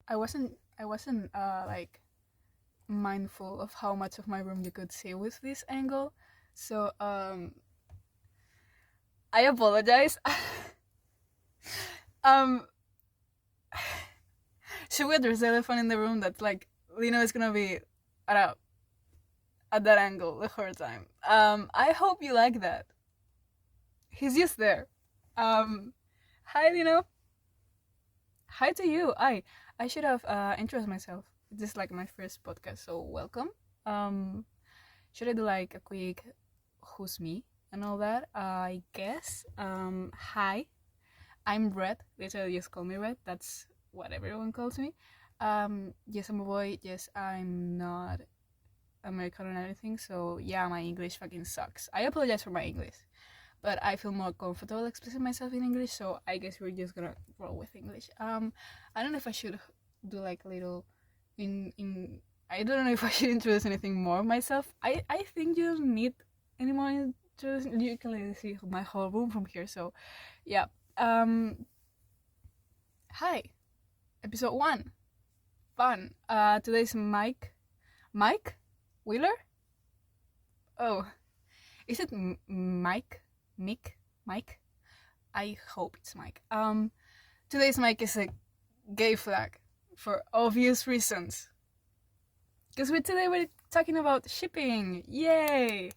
I wasn't like mindful of how much of my room you could see with this angle. So I apologize. um should we address the elephant in the room that like Lino is gonna be at at that angle the whole time. I hope you like that. He's just there. Hi Lino. Hi to you. I should have introduced myself. This is like my first podcast, so welcome. Um, should I do like a quick who's me and all that? I guess. Hi, I'm Red. Literally just call me Red. That's what everyone calls me. Yes, I'm a boy. Yes, I'm not American or anything. So yeah, my English fucking sucks. I apologize for my English, but I feel more comfortable expressing myself in English, so I guess we're just gonna roll with English. I don't know if I should do like a little in I don't know if I should introduce anything more of myself. I think you don't need any more introduction. You can literally see my whole room from here. So yeah. Hi, episode 1. Fun. Today's Mike Wheeler. Oh, is it Mike? Mike? I hope it's Mike. Today's Mike is a gay flag for obvious reasons. Because today we're talking about shipping. Yay!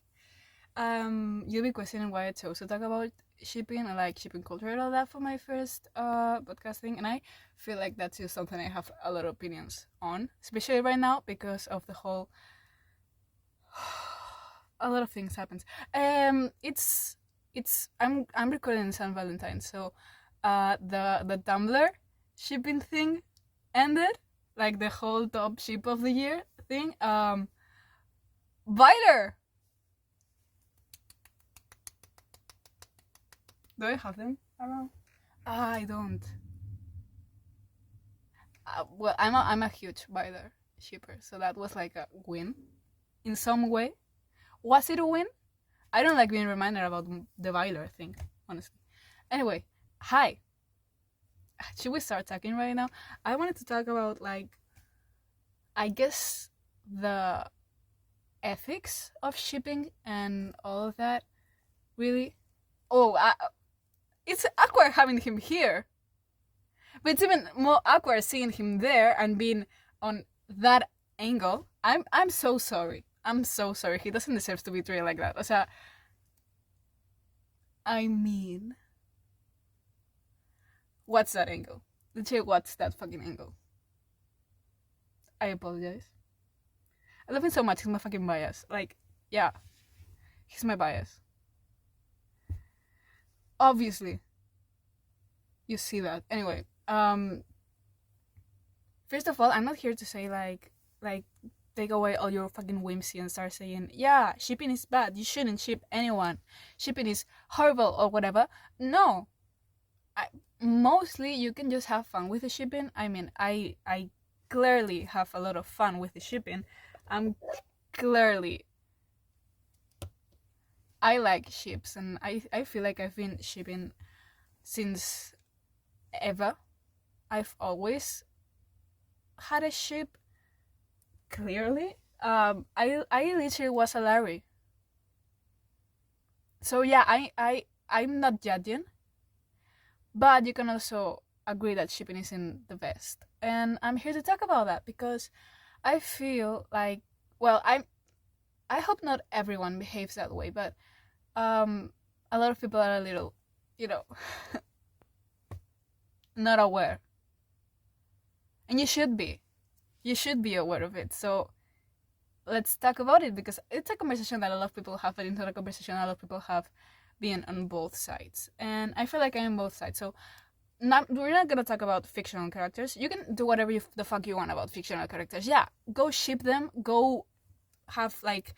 You'll be questioning why I chose to talk about shipping and like shipping culture and all that for my first podcasting, and I feel like that's just something I have a lot of opinions on, especially right now because of the whole a lot of things happens. I'm recording in San Valentine, so the Tumblr shipping thing ended, like the whole top ship of the year thing. Viler. Do I have them around? I don't. Well, I'm a huge Viler shipper, so that was like a win in some way. Was it a win? I don't like being reminded about the Viler thing, honestly. Anyway, hi. Should we start talking right now? I wanted to talk about like, I guess the ethics of shipping and all of that. Really? Oh, it's awkward having him here. But it's even more awkward seeing him there and being on that angle. I'm so sorry. I'm so sorry. He doesn't deserve to be treated like that. O sea, I mean, what's that angle? Literally, what's that fucking angle? I apologize. I love him so much. He's my fucking bias. Like, yeah, he's my bias. Obviously, you see that. Anyway, first of all, I'm not here to say like take away all your fucking whimsy and start saying, yeah, shipping is bad, you shouldn't ship anyone, shipping is horrible or whatever. No. Mostly you can just have fun with the shipping. I mean, I clearly have a lot of fun with the shipping. I like ships, and I feel like I've been shipping since ever. I've always had a ship, clearly. I literally was a Larry. So yeah, I'm not judging, but you can also agree that shipping isn't the best. And I'm here to talk about that because I feel like, well, I hope not everyone behaves that way, but a lot of people are a little, not aware. And you should be. You should be aware of it. So let's talk about it, because it's a conversation that a lot of people have, but it's not a conversation a lot of people have being on both sides. And I feel like I'm on both sides. So we're not gonna talk about fictional characters. You can do whatever the fuck you want about fictional characters. Yeah, go ship them. Go have like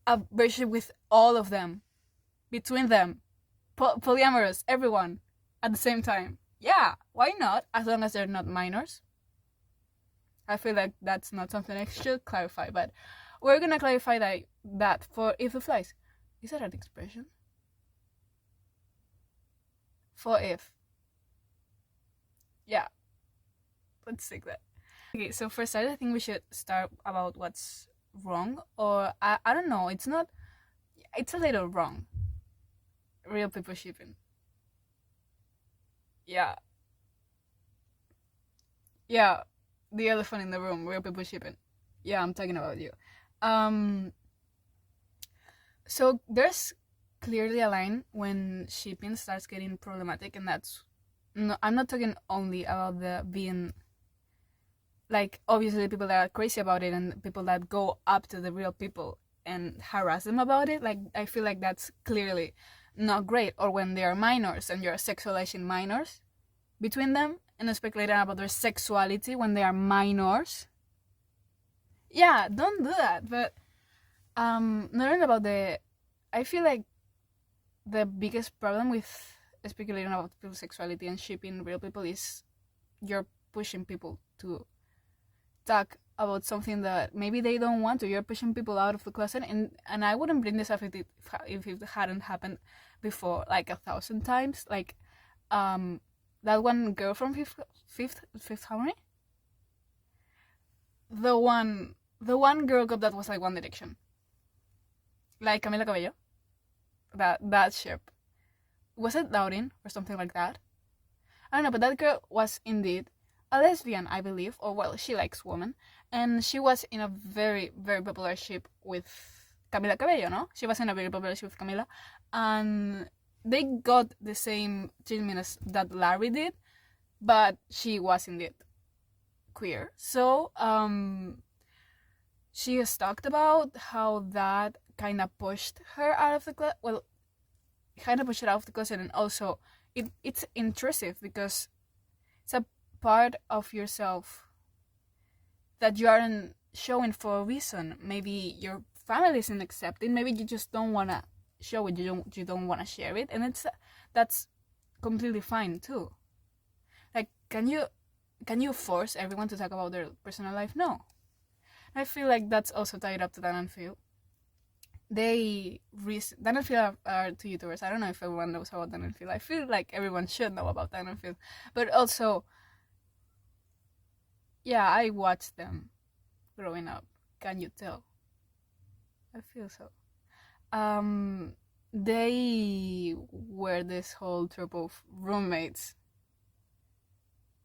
a version with all of them, between them, polyamorous, everyone at the same time. Yeah, why not? As long as they're not minors. I feel like that's not something I should clarify, but we're gonna clarify that for if it flies. Is that an expression? For if. Yeah. Let's take that. Okay, so for starters, I think we should start about what's wrong, or I don't know. It's not. It's a little wrong. Real people shipping. Yeah, yeah. The elephant in the room. Real people shipping. Yeah, I'm talking about you. Um. So there's clearly a line when shipping starts getting problematic, and that's no. I'm not talking only about the being like obviously people that are crazy about it and people that go up to the real people and harass them about it. Like I feel like that's clearly not great. Or when they are minors and you're sexualizing minors between them and speculating about their sexuality when they are minors. Yeah, don't do that. But not about the. I feel like the biggest problem with speculating about people's sexuality and shipping real people is you're pushing people to talk about something that maybe they don't want to. You're pushing people out of the closet, and I wouldn't bring this up if it hadn't happened before like 1,000 times. Like, that one girl from Fifth Harmony, the one girl group that was like One Direction, like Camila Cabello. That ship, was it Lauren or something like that? I don't know, but that girl was indeed a lesbian, I believe, or well, she likes women, and she was in a very, very popular ship with Camila Cabello, no? She was in a very popular ship with Camila, and they got the same treatment as that Larry did, but she was indeed queer. So, she has talked about how that kind of pushed her out of the closet. Well, kind of pushed her out of the closet, and also it's intrusive because it's a part of yourself that you aren't showing for a reason. Maybe your family isn't accepting. Maybe you just don't wanna show it. You don't wanna share it, and that's completely fine too. Like, can you force everyone to talk about their personal life? No. I feel like that's also tied up to Dan and Phil. Dan and Phil are two YouTubers. I don't know if everyone knows about Dan and Phil. I feel like everyone should know about Dan and Phil, but also, yeah, I watched them growing up. Can you tell? I feel so. They were this whole trope of roommates.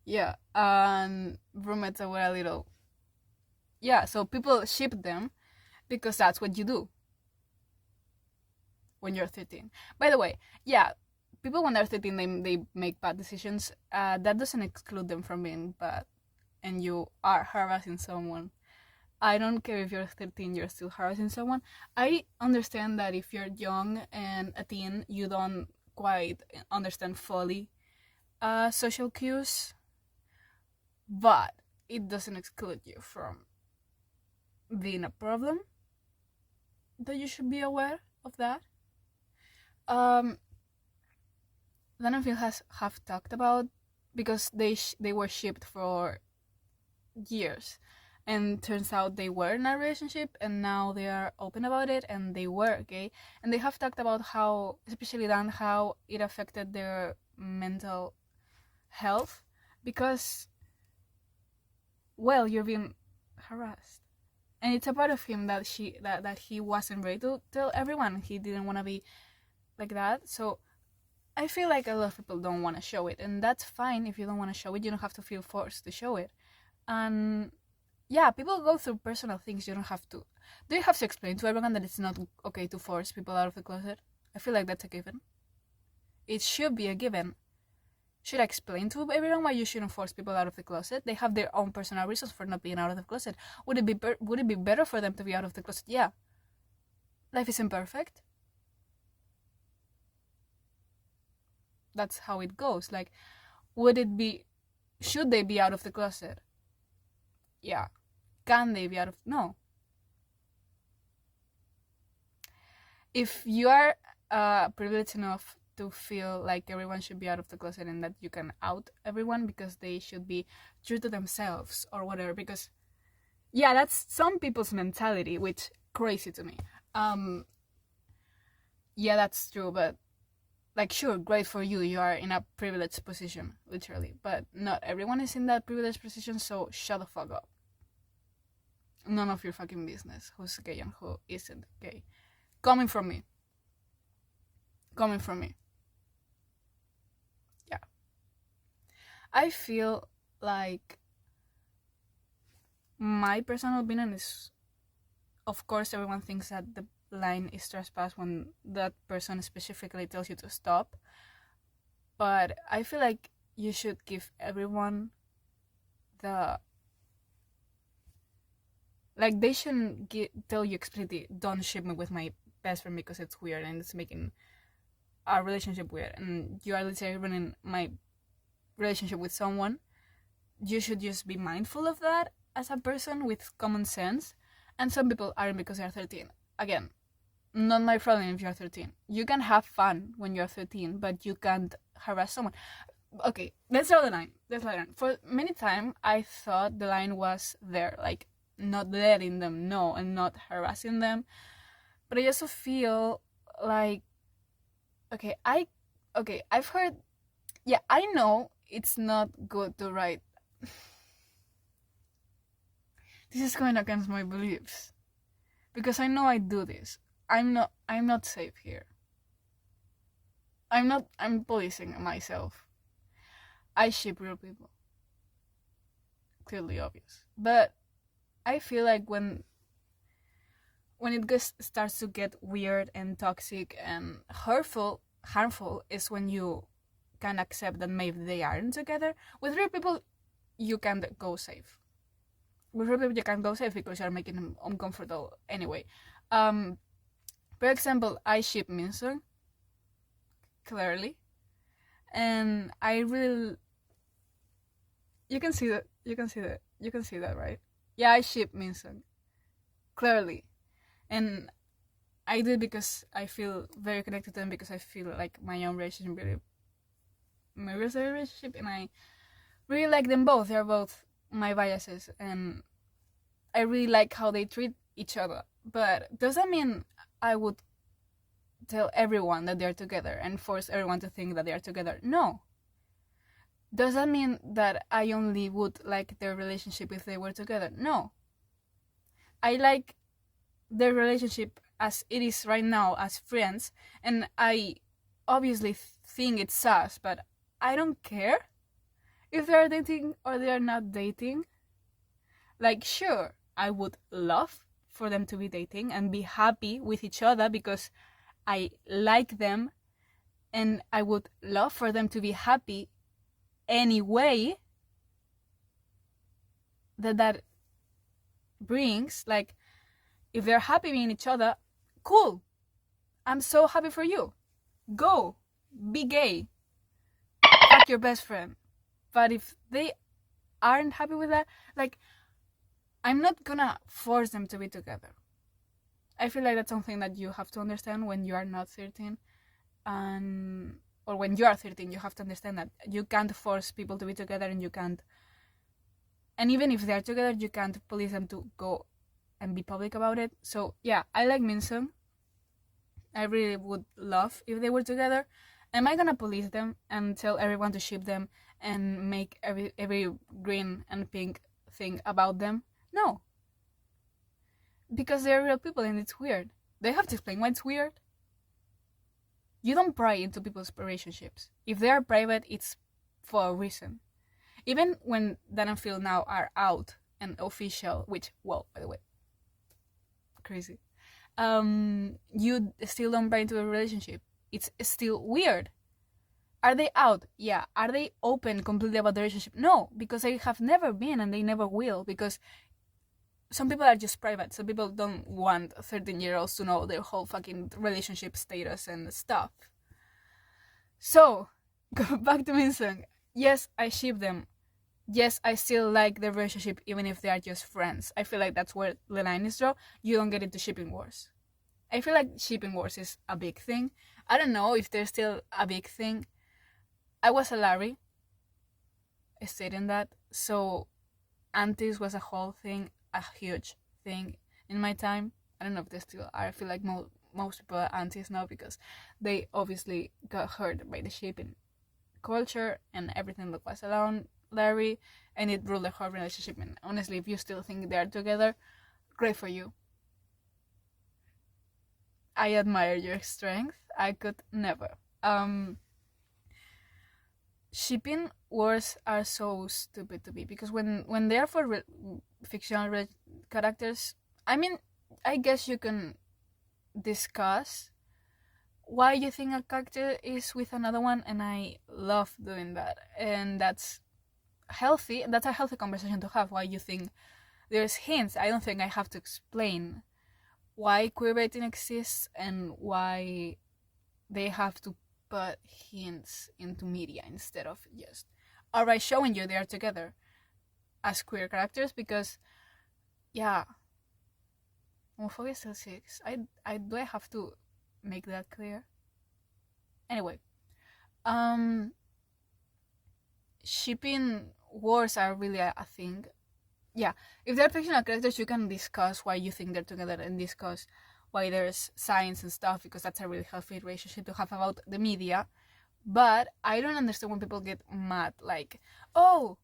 Yeah, and roommates were a little. Yeah, so people ship them because that's what you do when you're 13. By the way, yeah, people when they're 13 they make bad decisions. That doesn't exclude them from being bad, and you are harassing someone. I don't care if you're 13, you're still harassing someone. I understand that if you're young and a teen, you don't quite understand fully social cues, but it doesn't exclude you from being a problem. That you should be aware of that. Dan and Phil have talked about because they were shipped for years, and turns out they were in a relationship, and now they are open about it, and they were gay, and they have talked about how, especially Dan, how it affected their mental health because, well, you're being harassed, and it's a part of him that he wasn't ready to tell everyone. He didn't want to be like that. So I feel like a lot of people don't want to show it, and that's fine. If you don't want to show it, you don't have to feel forced to show it. And yeah, people go through personal things. You don't have to. Do you have to explain to everyone that it's not okay to force people out of the closet? I feel like that's a given. It should be a given. Should I explain to everyone why you shouldn't force people out of the closet? They have their own personal reasons for not being out of the closet. Would it be better for them to be out of the closet? Yeah. Life isn't perfect. That's how it goes. Like, should they be out of the closet? Yeah. Can they be out of? No. If you are privileged enough to feel like everyone should be out of the closet and that you can out everyone because they should be true to themselves or whatever, because yeah, that's some people's mentality, which crazy to me. Yeah, that's true, but like, sure, great for you, you are in a privileged position, literally, but not everyone is in that privileged position, so shut the fuck up. None of your fucking business who's gay and who isn't gay. Coming from me. Yeah. I feel like my personal opinion is, of course, everyone thinks that the line is trespass when that person specifically tells you to stop. But I feel like you should give everyone the... like, they shouldn't tell you explicitly, don't ship me with my best friend because it's weird and it's making our relationship weird, and you are literally running my relationship with someone. You should just be mindful of that as a person with common sense. And some people aren't because they're 13. Again, not my problem if you're 13. You can have fun when you're 13, but you can't harass someone. Okay, let's draw the line. For many time, I thought the line was there, like, not letting them know and not harassing them. But I also feel like, I've heard, yeah, I know it's not good to write. This is going against my beliefs, because I know I do this. I'm not safe here. I'm policing myself. I ship real people. Clearly obvious. But I feel like when it starts to get weird and toxic and harmful is when you can accept that maybe they aren't together. With real people, you can't go safe. With real people, you can't go safe because you're making them uncomfortable anyway. For example, I ship Minsun, clearly, and I really... You can see that, right? Yeah, I ship Minsun, clearly. And I do it because I feel very connected to them, because I feel like my own relationship really mirrors their relationship, and I really like them both. They're both my biases, and I really like how they treat each other. But does that mean I would tell everyone that they're together and force everyone to think that they're together? No. Does that mean that I only would like their relationship if they were together? No. I like their relationship as it is right now, as friends, and I obviously think it's sus, but I don't care if they're dating or they're not dating. Like, sure, I would love for them to be dating and be happy with each other because I like them, and I would love for them to be happy anyway that brings. Like, if they're happy being each other, cool. I'm so happy for you. Go. Be gay. Fuck your best friend. But if they aren't happy with that, like, I'm not gonna force them to be together. I feel like that's something that you have to understand when you are not 13. Or when you are 13, you have to understand that you can't force people to be together, and you can't... And even if they're together, you can't police them to go and be public about it. So yeah, I like Minsun. I really would love if they were together. Am I gonna police them and tell everyone to ship them and make every green and pink thing about them? No. Because they're real people and it's weird. They have to explain why it's weird. You don't pry into people's relationships. If they are private, it's for a reason. Even when Dan and Phil now are out and official, which, well, by the way, crazy. You still don't buy into a relationship. It's still weird. Are they out? Yeah. Are they open completely about the relationship? No, because they have never been and they never will, because some people are just private. Some people don't want 13-year-olds to know their whole fucking relationship status and stuff. So, go back to Minsun. Yes, I ship them. Yes, I still like the relationship even if they are just friends. I feel like that's where the line is drawn. You don't get into shipping wars. I feel like shipping wars is a big thing. I don't know if there's still a big thing. I was a Larry stating that. So aunties was a whole thing, a huge thing in my time. I don't know if they still are. I feel like most people are aunties now because they obviously got hurt by the shipping culture and everything that was around Larry, and it ruled their whole relationship. And honestly, if you still think they are together, great for you. I admire your strength. I could never. Shipping wars are so stupid to me because when they are for fictional characters, I mean, I guess you can discuss why you think a character is with another one, and I love doing that, and that's healthy. That's a healthy conversation to have. Why you think there's hints. I don't think I have to explain why queerbaiting exists and why they have to put hints into media instead of just alright showing you they are together as queer characters, because yeah, homophobia still exists. I do I have to make that clear? Anyway, shipping wars are really a thing. Yeah, if they're fictional characters, you can discuss why you think they're together and discuss why there's science and stuff, because that's a really healthy relationship to have about the media. But I don't understand when people get mad, like, oh,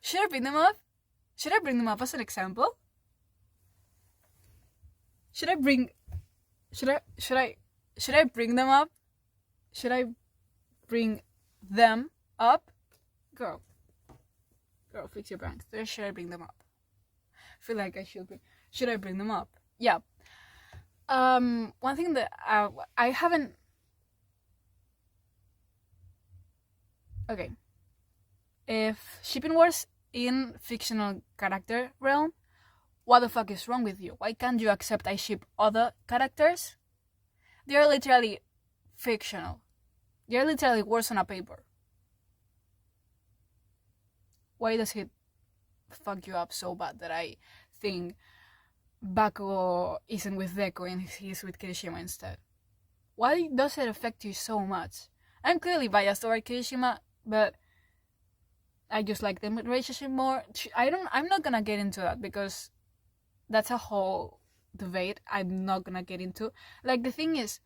should I bring them up? Should I bring them up as an example? Should I bring them up? Should I bring them up? Girl, fix your pranks. Should I bring them up? I feel like I should be. Should I bring them up? Yeah. One thing that I haven't. Okay. If shipping wars in fictional character realm, what the fuck is wrong with you? Why can't you accept I ship other characters? They are literally fictional. They are literally words on a paper. Why does it fuck you up so bad that I think Bakugo isn't with Deku and he's with Kirishima instead? Why does it affect you so much? I'm clearly biased toward Kirishima, but I just like the relationship more. I'm not gonna get into that because that's a whole debate I'm not gonna get into. Like, the thing is,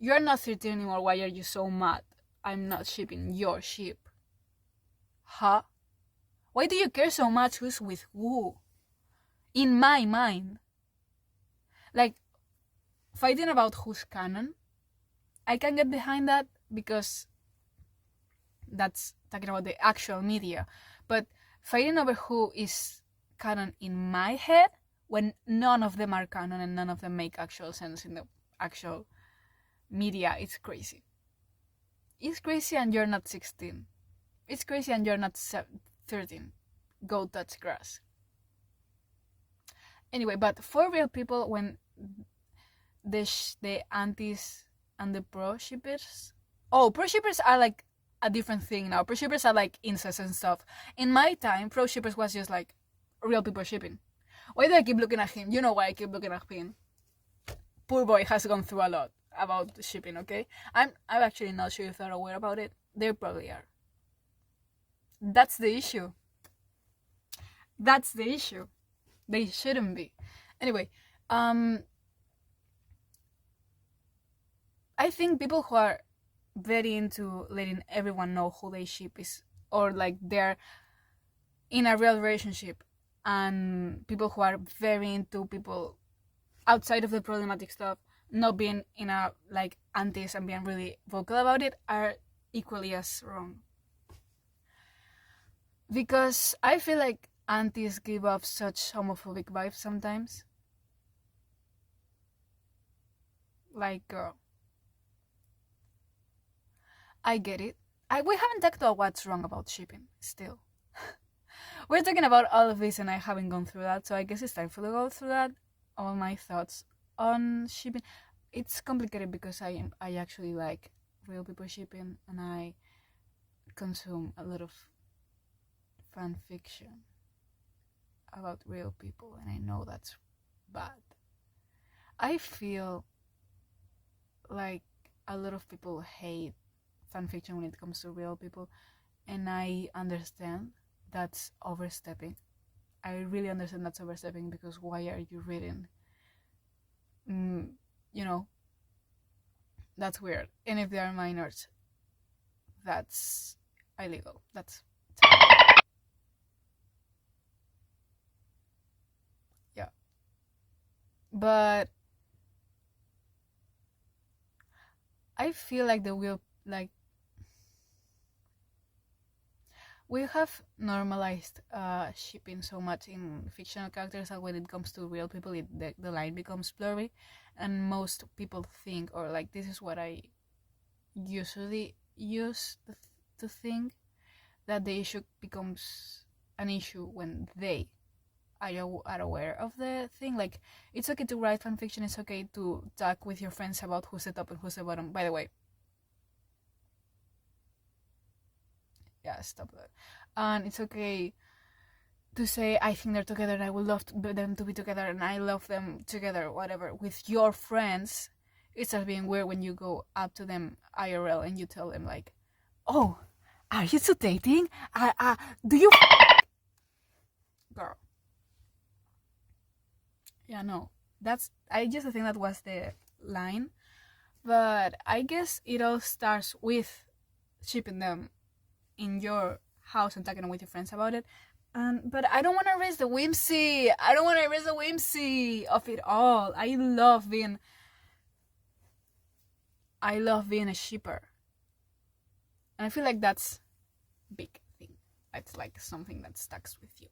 you're not 13 anymore. Why are you so mad? I'm not shipping your ship. Huh? Why do you care so much who's with who? In my mind. Like, fighting about who's canon, I can get behind that because that's talking about the actual media. But fighting over who is canon in my head, when none of them are canon and none of them make actual sense in the actual media, it's crazy. It's crazy and you're not 16. It's crazy and you're not 13. Go touch grass. Anyway, but for real people, when the antis and the pro shippers... Oh, pro shippers are like a different thing now. Pro shippers are like incest and stuff. In my time, pro shippers was just like real people shipping. Why do I keep looking at him? You know why I keep looking at him. Poor boy has gone through a lot about shipping, okay? I'm actually not sure if they're aware about it. They probably are. That's the issue. That's the issue. They shouldn't be. Anyway, I think people who are very into letting everyone know who they ship is, or like they're in a real relationship, and people who are very into people outside of the problematic stuff not being in a like antis and being really vocal about it are equally as wrong. Because I feel like antis give off such homophobic vibes sometimes. Like, girl, I get it. We haven't talked about what's wrong about shipping still. We're talking about all of this and I haven't gone through that, so I guess it's time for to go through that. All my thoughts on shipping. It's complicated because I actually like real people shipping and I consume a lot of fan fiction about real people, and I know that's bad. I feel like a lot of people hate fan fiction when it comes to real people, and I understand that's overstepping. I really understand that's overstepping, because why are you reading you know, that's weird. And if they are minors, that's illegal. That's yeah. But I feel like the will like we have normalized shipping so much in fictional characters that when it comes to real people, the line becomes blurry, and most people think, or like this is what I usually use to think, that the issue becomes an issue when they are aware of the thing. Like, it's okay to write fan fiction, it's okay to talk with your friends about who's the top and who's the bottom. By the way, yeah, stop that. And it's okay to say, I think they're together and I would love them to be together and I love them together, whatever, with your friends. It starts being weird when you go up to them IRL and you tell them, like, oh, are you two dating? Do you... Girl. Yeah, no. I just think that was the line. But I guess it all starts with shipping them in your house and talking with your friends about it. But I don't want to erase the whimsy. I don't want to erase the whimsy of it all. I love being a shipper. And I feel like that's a big thing. It's like something that sticks with you.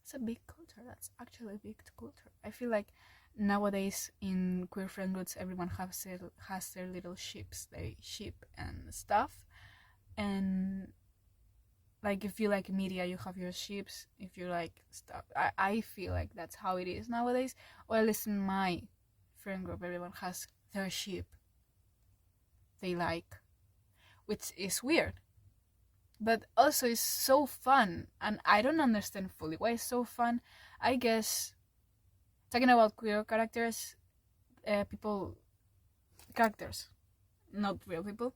It's a big culture. That's actually a big culture. I feel like nowadays in queer friend groups, everyone has their little ships. They ship and stuff. And like, if you like media, you have your ships. If you like stuff, I feel like that's how it is nowadays. Or at least in my friend group, everyone has their ship they like, which is weird. But also it's so fun, and I don't understand fully why it's so fun. I guess, talking about queer characters, characters, not real people.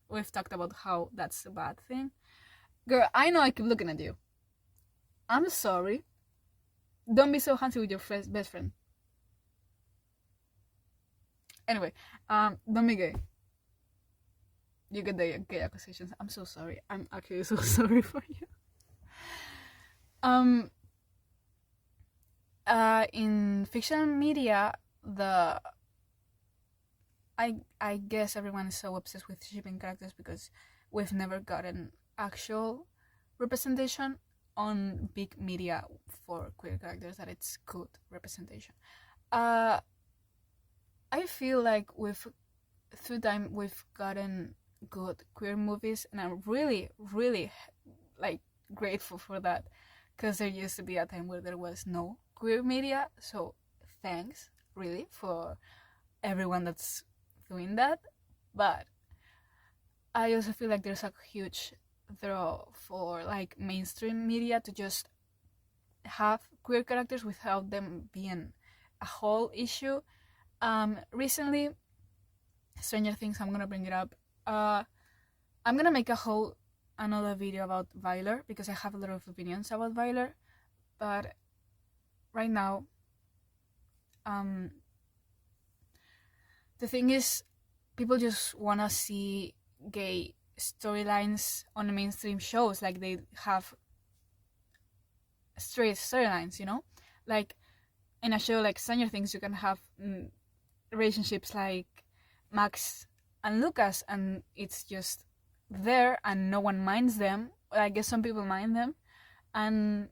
We've talked about how that's a bad thing. Girl, I know I keep looking at you. I'm sorry. Don't be so handsy with your best friend. Anyway, don't be gay. You get the gay accusations. I'm so sorry. I'm actually so sorry for you. In fiction media, I guess everyone is so obsessed with shipping characters because we've never gotten actual representation on big media for queer characters that it's good representation. I feel like through time we've gotten good queer movies, and I'm really, really like grateful for that, because there used to be a time where there was no queer media. So thanks, really, for everyone that's doing that. But I also feel like there's a huge draw for like mainstream media to just have queer characters without them being a whole issue. Recently, Stranger Things, I'm gonna bring it up. I'm gonna make another video about Violer, because I have a lot of opinions about Violer. But right now, the thing is, people just wanna see gay storylines on the mainstream shows. Like, they have straight storylines, you know? Like, in a show like Stranger Things, you can have relationships like Max and Lucas, and it's just there and no one minds them. I guess some people mind them, and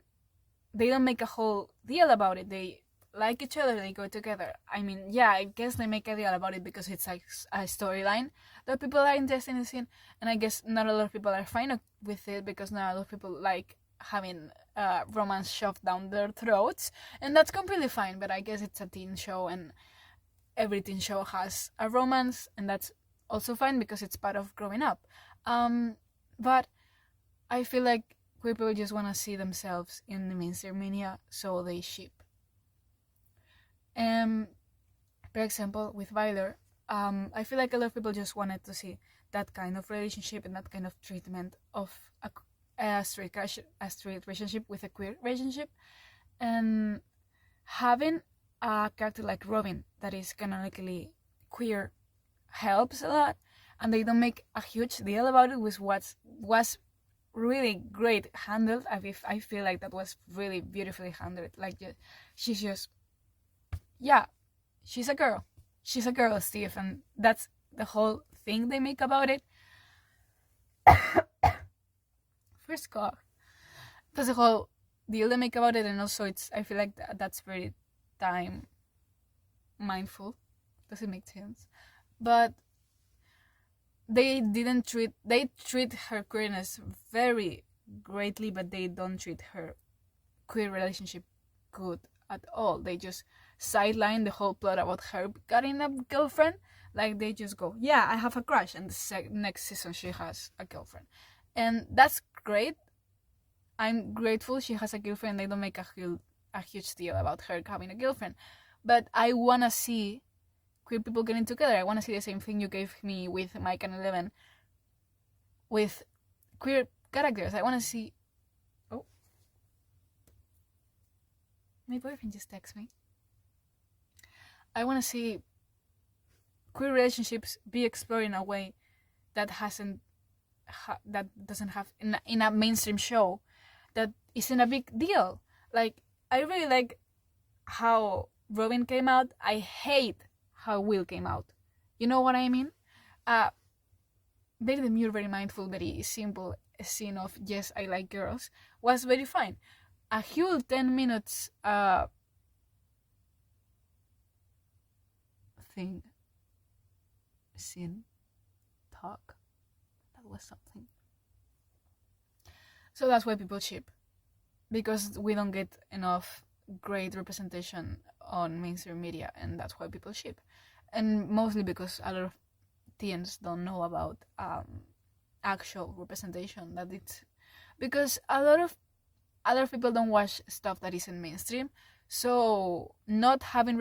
they don't make a whole deal about it. They like each other, they go together. I mean, yeah, I guess they make a deal about it because it's like a storyline that people are interested in, and I guess not a lot of people are fine with it, because not a lot of people like having romance shoved down their throats, and that's completely fine. But I guess it's a teen show, and every teen show has a romance, and that's also fine because it's part of growing up. But I feel like queer people just want to see themselves in the mainstream media, so they ship. For example, with Violer, I feel like a lot of people just wanted to see that kind of relationship and that kind of treatment of a straight relationship with a queer relationship. And having a character like Robin that is canonically queer helps a lot, and they don't make a huge deal about it, which was really great handled. I feel like that was really beautifully handled. Like, she's just, yeah, she's a girl. She's a girl, Steve, and that's the whole thing they make about it. First God, that's the whole deal they make about it, and also I feel like that's very time mindful. Does it make sense? But they treat her queerness very greatly, but they don't treat her queer relationship good at all. They just sideline the whole plot about her getting a girlfriend. Like, they just go, yeah, I have a crush, and the next season she has a girlfriend, and that's great. I'm grateful she has a girlfriend. They don't make a huge deal about her having a girlfriend, but I wanna see queer people getting together. I wanna see the same thing you gave me with Mike and Eleven, with queer characters. I wanna see. Oh, my boyfriend just texted me. I wanna see queer relationships be explored in a way that doesn't have in a mainstream show that isn't a big deal. Like, I really like how Robin came out. I hate how Will came out. You know what I mean? Very demure, very mindful, very simple scene of yes, I like girls was very fine. A whole 10 minutes scene talk, that was something. So that's why people ship, because we don't get enough great representation on mainstream media, and that's why people ship. And mostly because a lot of teens don't know about actual representation, that it's because a lot of other people don't watch stuff that isn't mainstream, so not having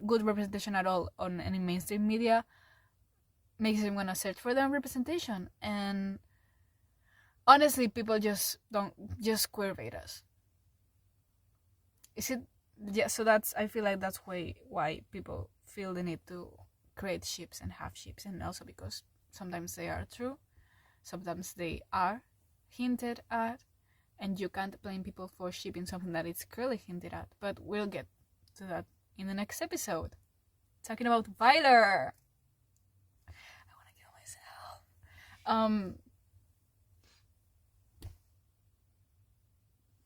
good representation at all on any mainstream media makes them wanna search for their representation. And honestly, people just queerbait us. Is it? Yeah, so I feel like that's why people feel the need to create ships and have ships, and also because sometimes they are true, sometimes they are hinted at, and you can't blame people for shipping something that is clearly hinted at. But we'll get to that in the next episode. Talking about Violer. I wanna kill myself.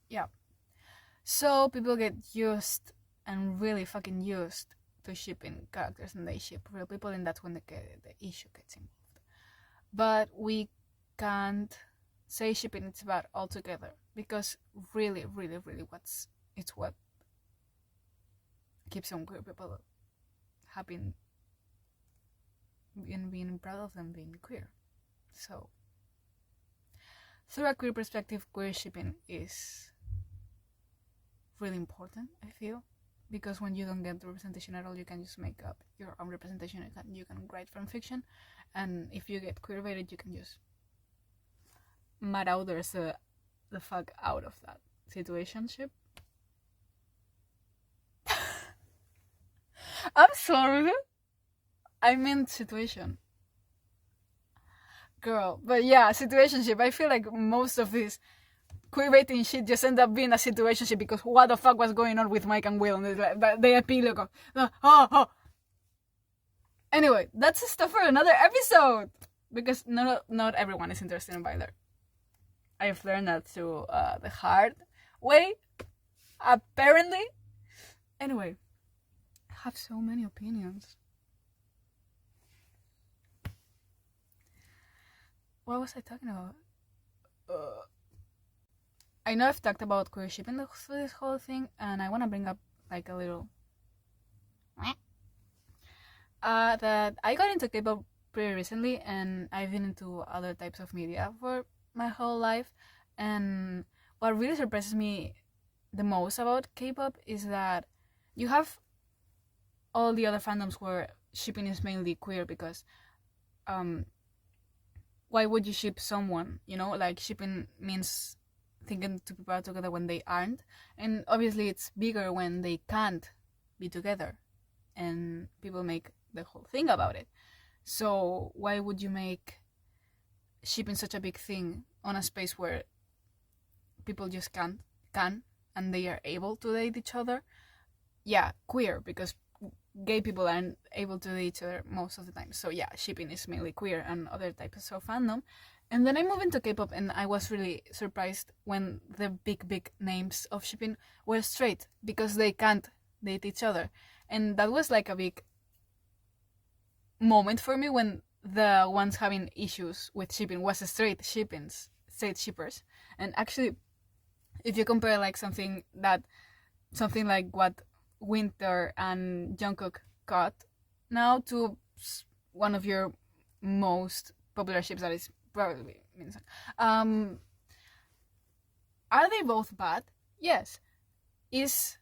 Yeah. So people get used and really fucking used to shipping characters, and they ship real people, and that's when the issue gets involved. But we can't say shipping it's bad altogether, because really, really, really it's what keeps some queer people happy and being proud of them being queer. So through a queer perspective, queer shipping is really important, I feel, because when you don't get the representation at all, you can just make up your own representation. You can write fan fiction, and if you get queer-baited, you can just marauders the fuck out of that situationship. I'm sorry, I meant situation, girl. But yeah, situationship. I feel like most of this queerbaiting shit just end up being a situationship, because what the fuck was going on with Mike and Will, and the epilogue of Anyway, that's stuff for another episode, because not everyone is interested in Violet. I've learned that through the hard way, apparently. Anyway, I have so many opinions. What was I talking about? I know I've talked about queer shipping through this whole thing, and I want to bring up like a little that I got into K-pop pretty recently, and I've been into other types of media for my whole life. And what really surprises me the most about K-pop is that you have all the other fandoms where shipping is mainly queer, because why would you ship someone? You know, like, shipping means thinking two people are together when they aren't. And obviously it's bigger when they can't be together, and people make the whole thing about it. So why would you make shipping such a big thing on a space where people just can and they are able to date each other? Yeah, queer, because gay people aren't able to date each other most of the time. So yeah, shipping is mainly queer and other types of fandom. And then I moved into K-pop, and I was really surprised when the big names of shipping were straight, because they can't date each other. And that was like a big moment for me, when the ones having issues with shipping was straight shippers. And actually, if you compare like something like what Winter and Jungkook got now to one of your most popular ships, that is probably Minsan. Are they both bad? Yes. Is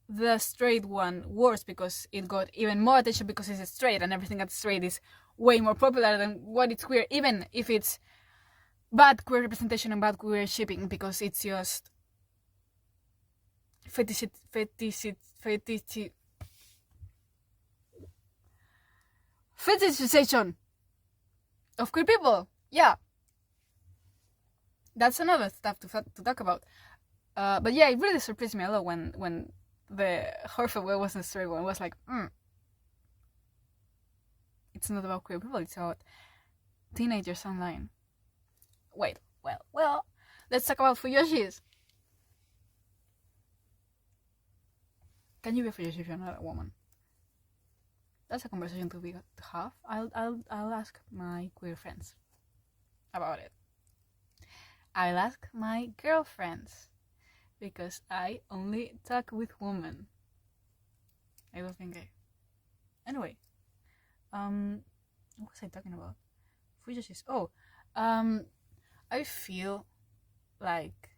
the straight one worse because it got even more attention because it's straight, and everything that's straight is way more popular than what it's queer, even if it's bad queer representation and bad queer shipping, because it's just fetishization of queer people. Yeah, that's another stuff to talk about. But yeah, it really surprised me a lot when the Horfewell wasn't straight one. It was like, it's not about queer people, it's about teenagers online. Wait, well, let's talk about Fuyoshis. Can you be a Fuyoshi if you're not a woman? That's a conversation to have. I'll ask my queer friends about it. I'll ask my girlfriends, because I only talk with women. I don't think gay. Anyway, what was I talking about? Fuyoshis. I feel like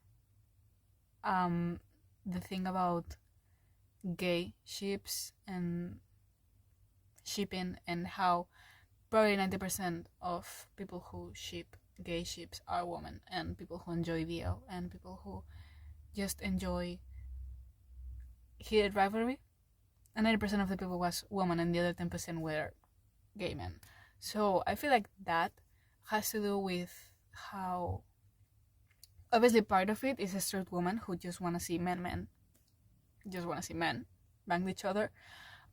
the thing about gay ships and shipping, and how probably 90% of people who ship gay ships are women, and people who enjoy BL, and people who just enjoy heated rivalry, and 90% of the people was women, and the other 10% were gay men. So I feel like that has to do with how, obviously part of it is a straight woman who just want to see men bang each other.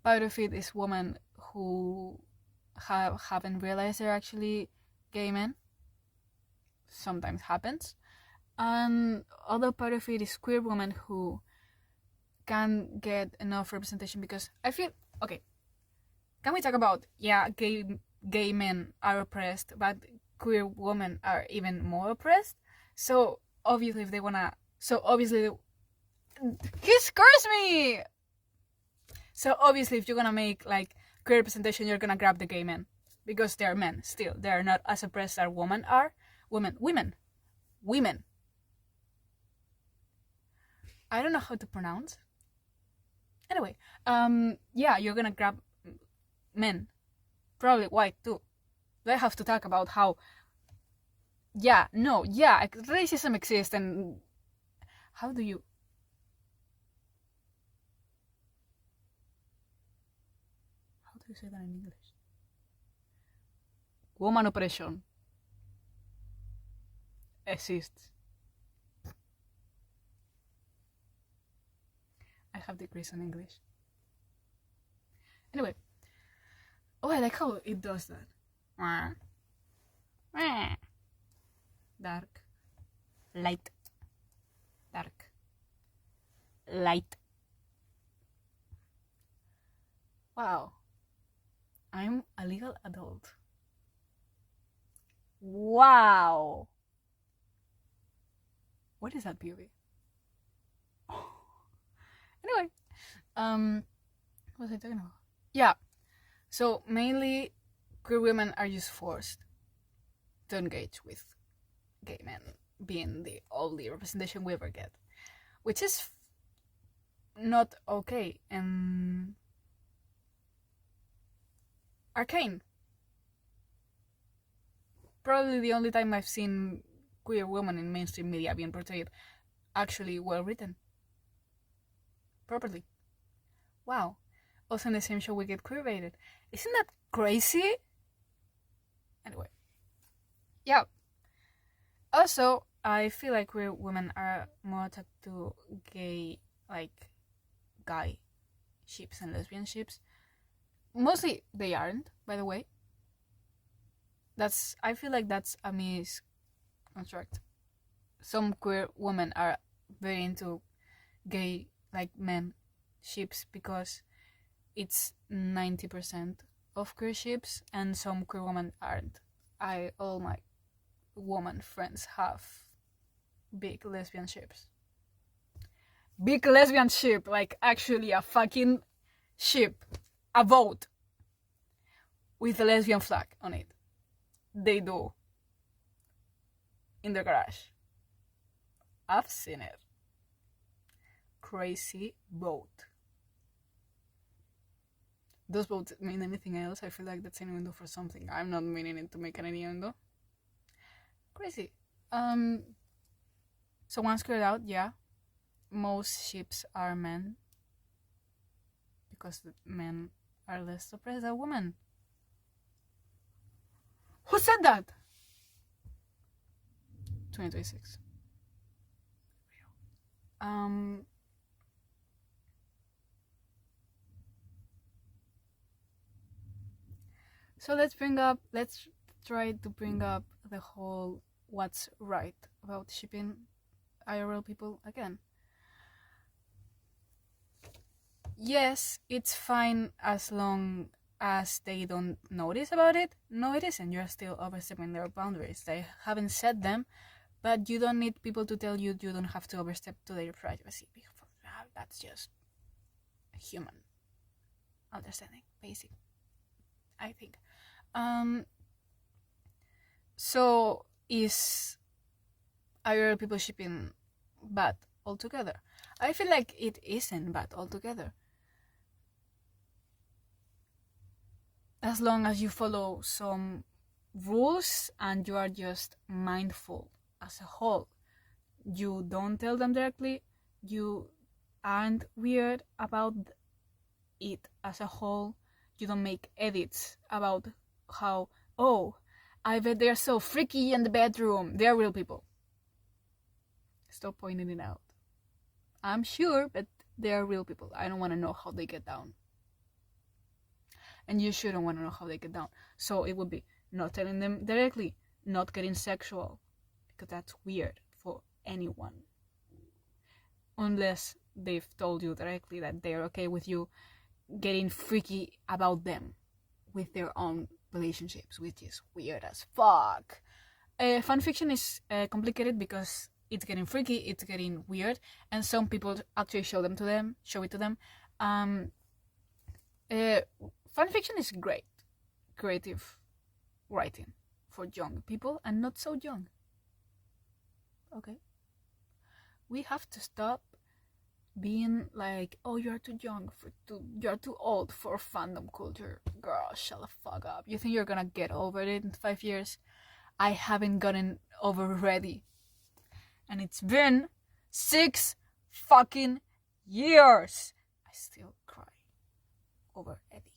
Part of it is women who haven't realized they're actually gay men. Sometimes happens. And other part of it is queer women who can't get enough representation, because I feel, okay, can we talk about, yeah, gay men are oppressed, but queer women are even more oppressed? So obviously he scares me! So obviously if you're gonna make like queer representation, you're gonna grab the gay men, because they're men still. They're not as oppressed as women are. Women. I don't know how to pronounce. Anyway, yeah, you're gonna grab men, probably white too. They have to talk about how, racism exists, and how do you say that in English? Woman oppression exists. I have degrees in English. Anyway, I like how it does that. Dark, light, dark, light. Wow, I'm a legal adult. Wow. What is that beauty? Anyway, what was I talking about? Yeah, so mainly queer women are just forced to engage with gay men, being the only representation we ever get, which is not okay and arcane. Probably the only time I've seen queer women in mainstream media being portrayed actually well written, properly. Wow. Also in the same show we get queer baited. Isn't that crazy? Anyway. Yeah. Also, I feel like queer women are more attracted to gay, like, guy ships and lesbian ships. Mostly they aren't, by the way. I feel like that's a misconstruct. Some queer women are very into gay, like, men ships because it's 90% of queer ships, and some queer women aren't. All my woman friends have big lesbian ships. Big lesbian ship, like actually a fucking ship, a boat with a lesbian flag on it. They do. In the garage. I've seen it. Crazy boat. Those boats mean anything else? I feel like that's an innuendo for something. I'm not meaning it to make an innuendo. Crazy. So once cleared out, yeah, most ships are men because the men are less suppressed than women. Who said that? 2026. So let's try to bring up the whole what's right about shipping IRL people again. Yes, it's fine as long as they don't notice about it. No, it isn't. You're still overstepping their boundaries. They haven't set them, but you don't need people to tell you don't have to overstep to their privacy. That's just human understanding, basic, I think. So is IRL people shipping bad altogether? I feel like it isn't bad altogether. As long as you follow some rules and you are just mindful as a whole. You don't tell them directly, you aren't weird about it as a whole, you don't make edits about how, oh, I bet they're so freaky in the bedroom. They're real people. Stop pointing it out. I'm sure, but they're real people. I don't want to know how they get down. And you shouldn't want to know how they get down. So it would be not telling them directly, not getting sexual, because that's weird for anyone. Unless they've told you directly that they're okay with you getting freaky about them with their own relationships, which is weird as fuck. Fanfiction is complicated because it's getting freaky, it's getting weird, and some people actually show it to them. Fanfiction is great, creative writing for young people and not so young. Okay. We have to stop being like, oh, you're too young, you're too old for fandom culture. Girl, shut the fuck up. You think you're gonna get over it in 5 years? I haven't gotten over ready. And it's been 6 fucking years. I still cry over Eddie.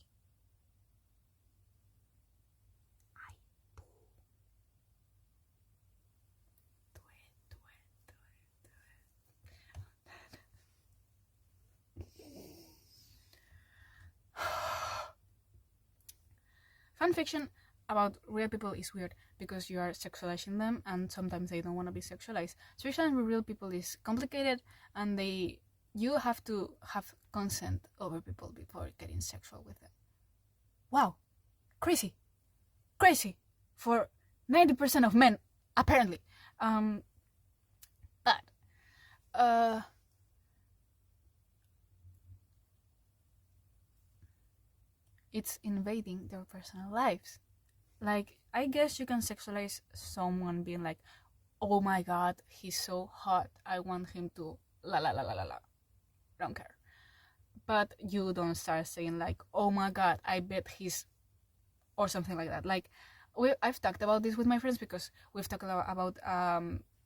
Fanfiction about real people is weird because you are sexualizing them and sometimes they don't want to be sexualized. Sexualizing with real people is complicated and you have to have consent over people before getting sexual with them. Wow. Crazy for 90% of men, apparently. But it's invading their personal lives. Like, I guess you can sexualize someone being like, oh my god, he's so hot, I want him to la la la la la la. Don't care. But you don't start saying like, oh my god, I bet he's, or something like that. Like, I've talked about this with my friends because we've talked about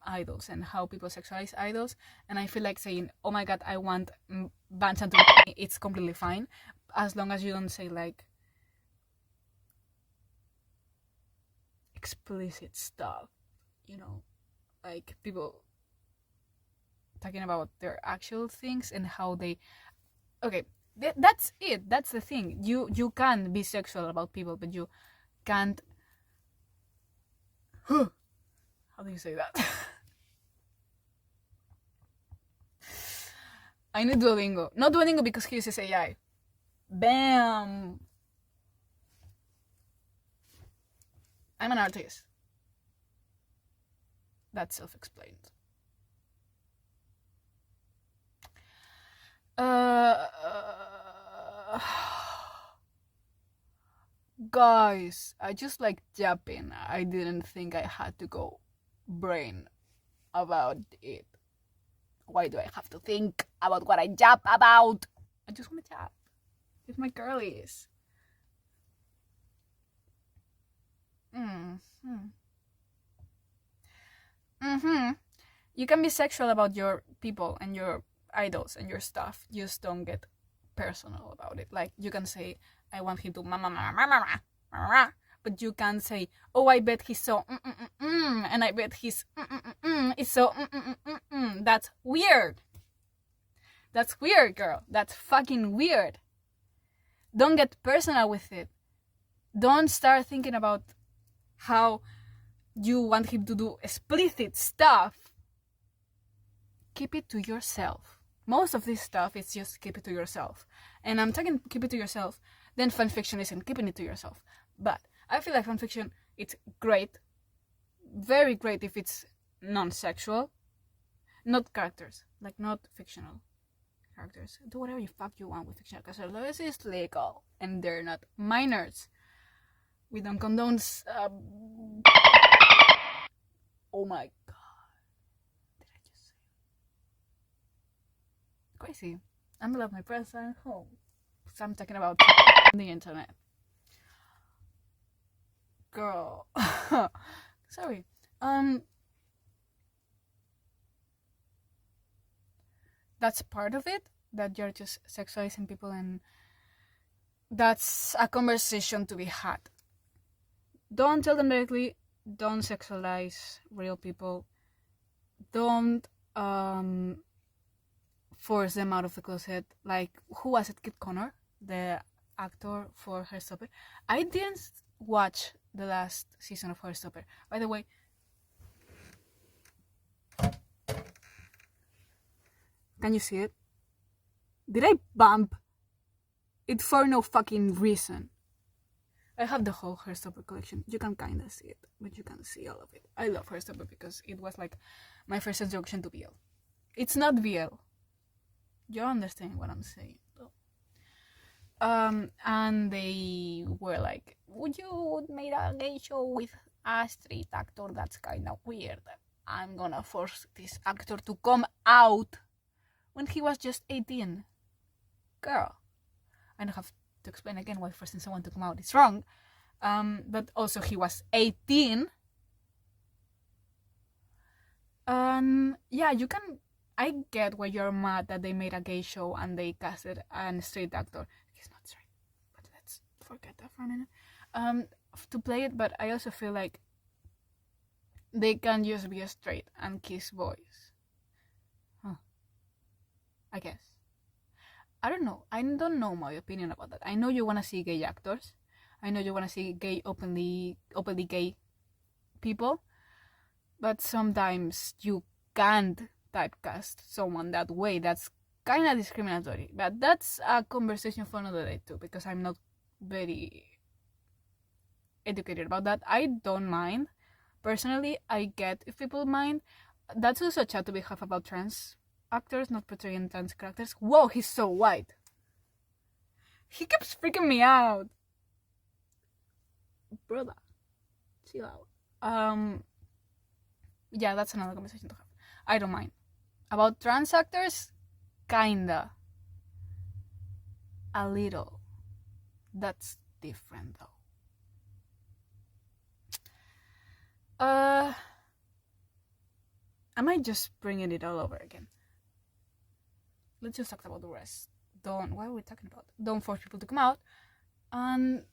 idols and how people sexualize idols, and I feel like saying, oh my god, I want Banchan to be, it's completely fine, as long as you don't say like explicit stuff, you know, like people talking about their actual things and how they, okay, that's it, that's the thing, you can be sexual about people, but you can't how do you say that? I need Duolingo. Not Duolingo because he uses AI. Bam! I'm an artist. That's self-explained. Guys, I just like japping. I didn't think I had to go brain about it. Why do I have to think about what I jap about? I just want to jap with my girlies. You can be sexual about your people and your idols and your stuff. Just don't get personal about it. Like, you can say, I want him to but you can't say, oh, I bet he's so and I bet he's is so That's weird. That's weird, girl. That's fucking weird. Don't get personal with it. Don't start thinking about how you want him to do explicit stuff. Keep it to yourself. Most of this stuff is just keep it to yourself. And I'm talking keep it to yourself. Then fanfiction isn't keeping it to yourself. But I feel like fanfiction, it's great. Very great if it's non-sexual. Not characters. Like, not fictional characters. Do whatever you fuck you want with fictional characters. As long as it's legal. And they're not minors. We don't condone... Oh my god. Did I just say... Crazy. I'm gonna love my presents at home. So I'm talking about the internet. Girl. Sorry. That's part of it, that you're just sexualizing people, and that's a conversation to be had. Don't tell them directly, don't sexualize real people, don't force them out of the closet. Like, who was it, Kit Connor, the actor for Heartstopper? I didn't watch the last season of Heartstopper. By the way, can you see it? Did I bump it for no fucking reason? I have the whole Heartstopper collection. You can kinda see it, but you can see all of it. I love Heartstopper because it was like my first introduction to BL. It's not BL. You understand what I'm saying, though. And they were like, would you make a gay show with a straight actor? That's kind of weird. I'm gonna force this actor to come out when he was just 18. Girl. I don't have to explain again why forcing someone to come out is wrong. But also he was 18. Yeah, you can... I get why you're mad that they made a gay show and they casted a straight actor. He's not straight, but let's forget that for a minute. To play it, but I also feel like they can just be straight and kiss boys. I guess. I don't know. I don't know my opinion about that. I know you want to see gay actors. I know you want to see gay, openly gay people. But sometimes you can't typecast someone that way. That's kind of discriminatory. But that's a conversation for another day too, because I'm not very educated about that. I don't mind. Personally, I get if people mind. That's also a chat to be have about trans actors not portraying trans characters. Whoa, he's so white. He keeps freaking me out. Brother, chill out. Yeah, that's another conversation to have. I don't mind. About trans actors, kinda. A little. That's different though. I might just bringing it all over again. Let's just talk about the rest. What are we talking about? Don't force people to come out, and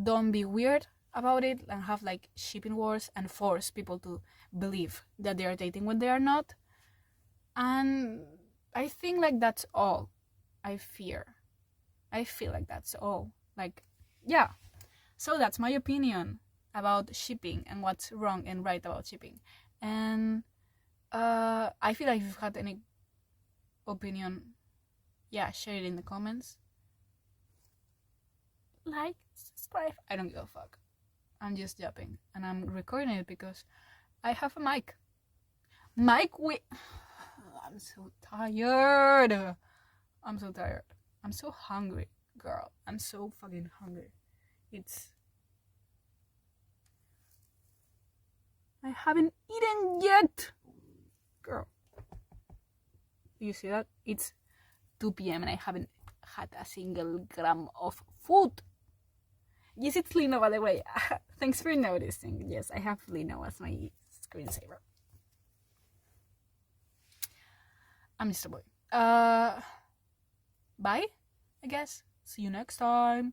don't be weird about it and have like shipping wars and force people to believe that they are dating when they are not. And I think like that's all. I feel like that's all. Like, yeah. So that's my opinion about shipping and what's wrong and right about shipping. And I feel like if you've had any opinion, yeah, share it in the comments. Like, subscribe. I don't give a fuck. I'm just yapping, and I'm recording it because I have a mic. I'm so tired. I'm so hungry, girl. I'm so fucking hungry. I haven't eaten yet, girl. You see that? It's 2 p.m. and I haven't had a single gram of food. Yes, it's Lino, by the way. Thanks for noticing. Yes, I have Lino as my screensaver. I'm just a boy. Bye, I guess. See you next time.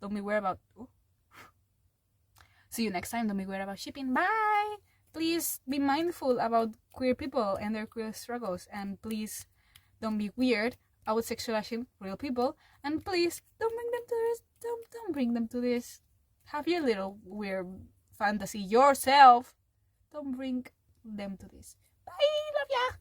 Don't be worried about... Ooh. See you next time. Don't be worried about shipping. Bye. Please be mindful about queer people and their queer struggles. And please don't be weird about sexualizing real people. And please don't bring them to this. Don't bring them to this. Have your little weird fantasy yourself. Don't bring them to this. Bye. Love ya.